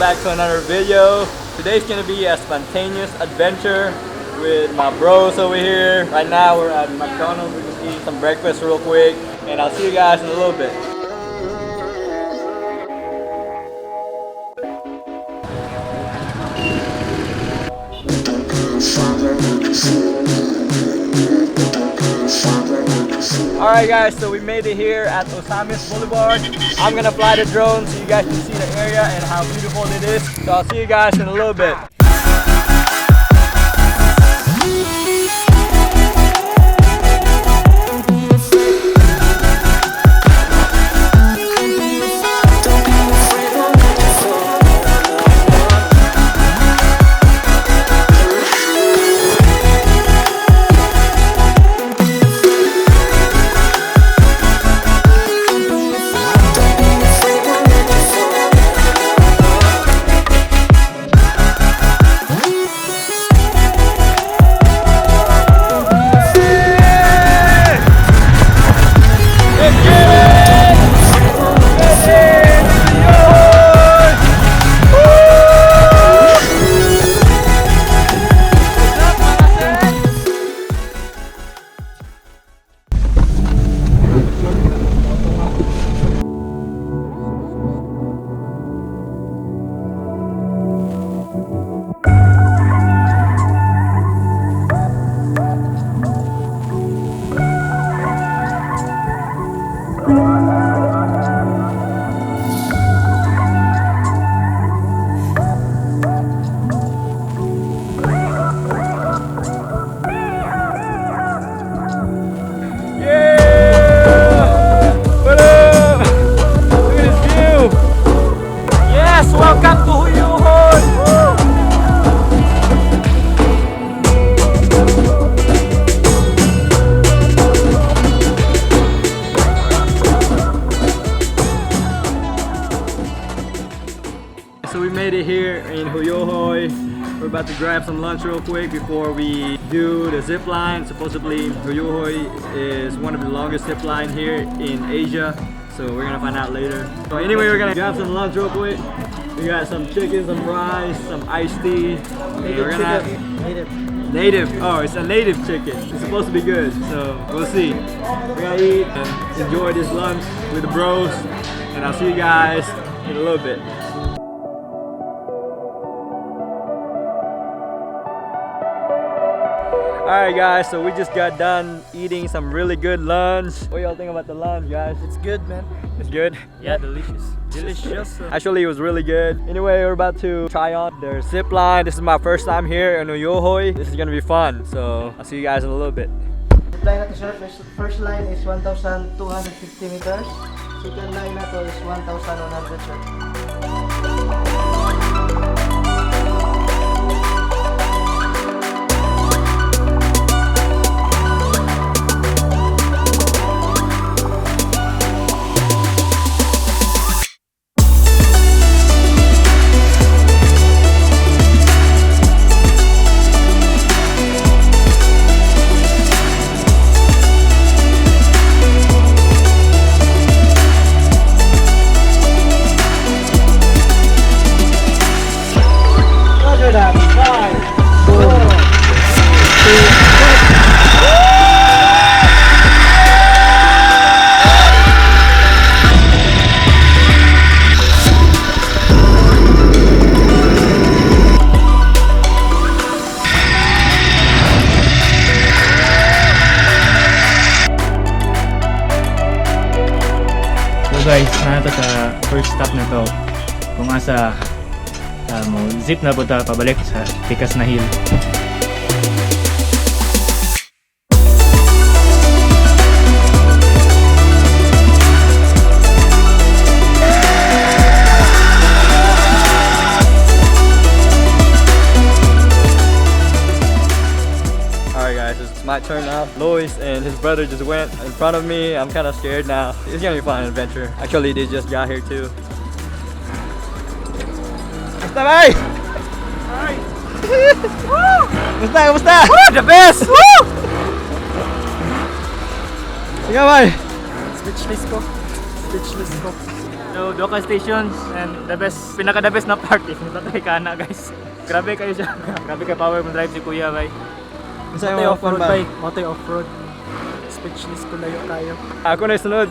back to another video. Today's gonna be a spontaneous adventure with my bros over here. Right now we're at McDonald's. We're just eating some breakfast real quick, and I'll see you guys in a little bit. Alright guys, so we made it here at Misamis Boulevard. I'm gonna fly the drone so you guys can see the area and how beautiful it is. So I'll see you guys in a little bit. Welcome to Hoyohoy! So we made it here in Hoyohoy. We're about to grab some lunch real quick before we do the zip line. Supposedly Hoyohoy is one of the longest zip line here in Asia. So we're gonna find out later. So anyway, we're gonna grab some lunch real quick. We got some chicken, some rice, some iced tea. Native. Oh, it's a native chicken. It's supposed to be good, so we'll see. We're gonna eat and enjoy this lunch with the bros, and I'll see you guys in a little bit. Alright guys, so we just got done eating some really good lunch. What y'all think about the lunch, guys? It's good, man. It's good? Yeah, delicious. Delicious. Actually, it was really good. Anyway, we're about to try on their zip line. This is my first time here in Hoyohoy. This is gonna be fun, so I'll see you guys in a little bit. Zip line natin, sir. First line is 1,250 meters. Second line na to is 1,100, sir. So guys, nato sa first stop na to. Kung asa mo zip na po ta pabalik sa tikas na hill. It's my turn now. Lois and his brother just went in front of me. I'm kind of scared now. It's gonna be a fun adventure. Actually, they just got here too. Kamusta, bay? Hi. Woo! Kamusta? Woo! The best! Woo! Sige, bay. Speechless ko. Speechless ko. So, Doka stations and the pinaka-the best na part is natatay ka na guys. Grabe kayo siya. Grabe ka power mo drive si Kuya, bay. Matay off-road bay. Matay off-road. Speechless ko layo kayo. Ako na sunod.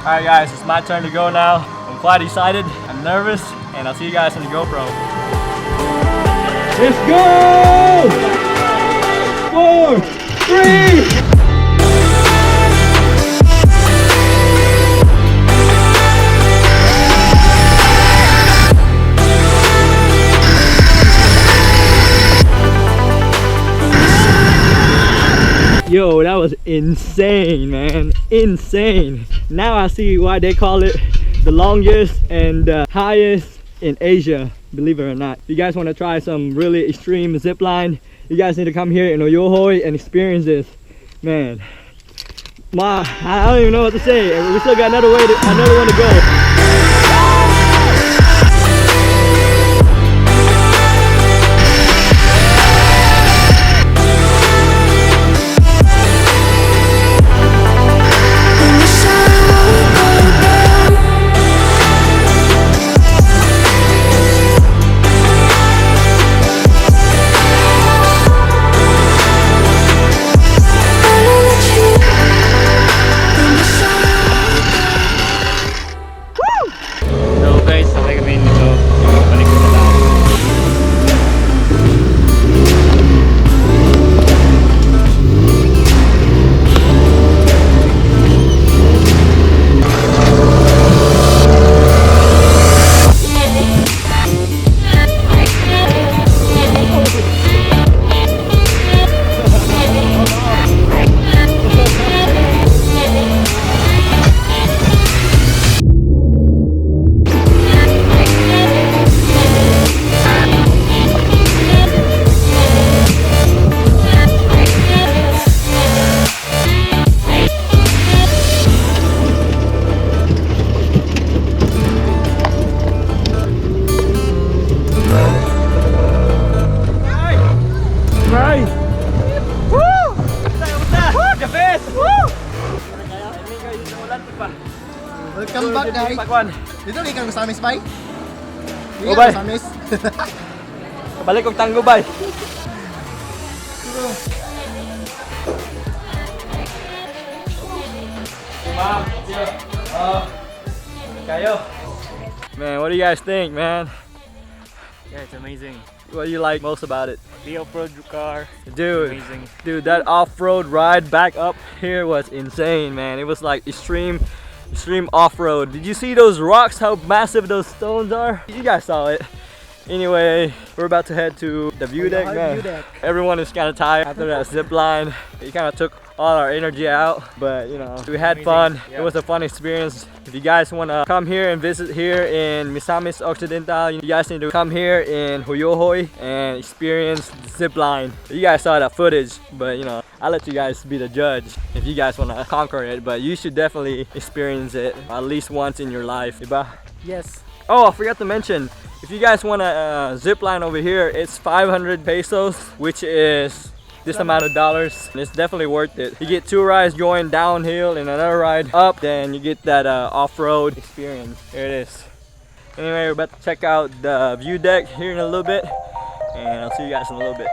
Alright guys, it's my turn to go now. I'm quite excited, I'm nervous, and I'll see you guys on the GoPro. Let's go! 4, 3! Yo, that was insane, man. Insane. Now I see why they call it the longest and highest in Asia, believe it or not. If you guys want to try some really extreme zipline, you guys need to come here in Hoyohoy and experience this. Man, I don't even know what to say. We still got another one to go. Welcome back guys. Dito ikaw ng Misamis bay. Oh, bay. Misamis. Balik og tanggo bay. Kayo. Man, what do you guys think, man? Yeah, it's amazing. What do you like most about it? The off-road car, Dude, amazing. Dude, that off-road ride back up here was insane, man. It was like extreme off-road. Did you see those rocks, how massive those stones are? You guys saw it. Anyway, we're about to head to the view deck, man. Everyone is kind of tired after that zip line. It kind of took all our energy out, but you know, we had fun. Yeah. It was a fun experience. If you guys want to come here and visit here in Misamis, Occidental, you guys need to come here in Hoyohoy and experience the zip line. You guys saw that footage, but you know, I'll let you guys be the judge if you guys want to conquer it, but you should definitely experience it at least once in your life. Diba? Yes. Oh, I forgot to mention, if you guys want a zip line over here, it's 500 pesos, which is this amount of dollars, and it's definitely worth it. You get 2 rides going downhill and another ride up, then you get that off-road experience. Here it is. Anyway, we're about to check out the view deck here in a little bit, and I'll see you guys in a little bit.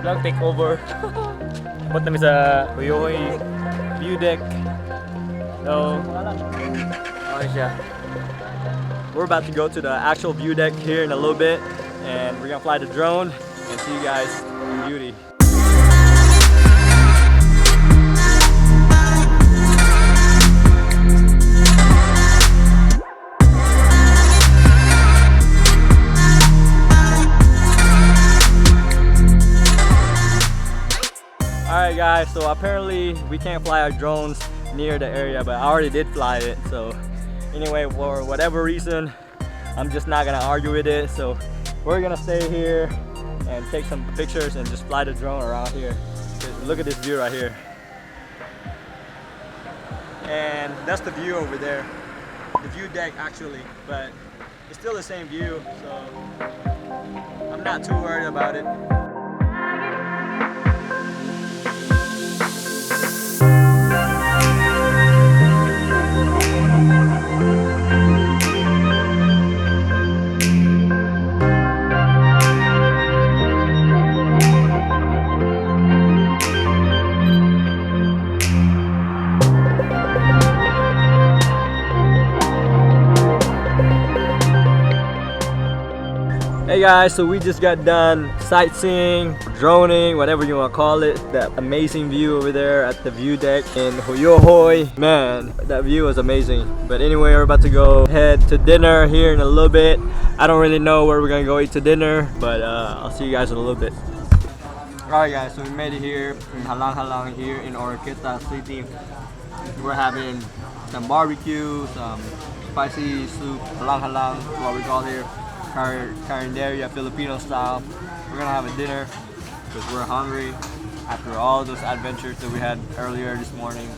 Vlog takeover. Punta kami sa Hoyohoy view deck. So, okay siya. We're about to go to the actual view deck here in a little bit, and we're gonna fly the drone and see you guys in beauty. Alright guys, so apparently we can't fly our drones near the area, but I already did fly it. So anyway, for whatever reason, I'm just not gonna argue with it. So we're gonna stay here and take some pictures and just fly the drone around here. Look at this view right here. and that's the view over there. The view deck actually, but it's still the same view, so I'm not too worried about it. Hey guys, so we just got done sightseeing, droning, whatever you want to call it. That amazing view over there at the view deck in Hoyohoy. Man, that view was amazing. But anyway, we're about to go head to dinner here in a little bit. I don't really know where we're gonna go eat to dinner, but I'll see you guys in a little bit. Alright guys, so we made it here in Halang here in Oroqueta City. We're having some barbecue, some spicy soup, halang, what we call here. Carinderia, Filipino style. We're gonna have a dinner because we're hungry after all those adventures that we had earlier this morning.